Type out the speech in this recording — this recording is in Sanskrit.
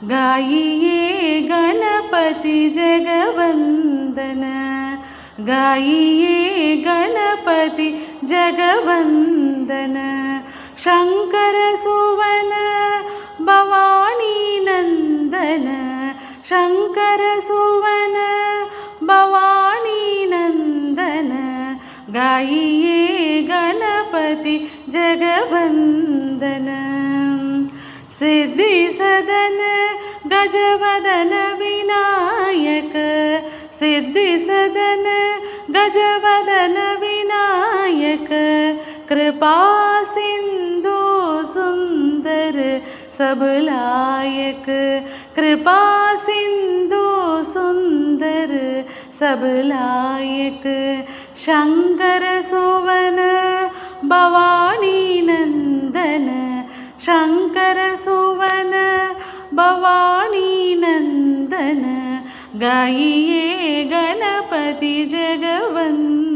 गाइए गणपति जगवंदन, गाइए गणपति जगवंदन। शंकर सुवन भवानी नंदन, शंकर सुवन भवानी नंदन। गाइए गणपति जगवंदन। सिद्धि सदन गजवदन विनायक, सिद्धि सदन गजवदन विनायक। कृपा सिंधु सुंदर सब लायक, कृपा सिंधु सुंदर सब लायक। शंकर सुवन भवानी नंदन, शंकर सुवन भवानी नंदन। गाइए गणपति जगवंदन।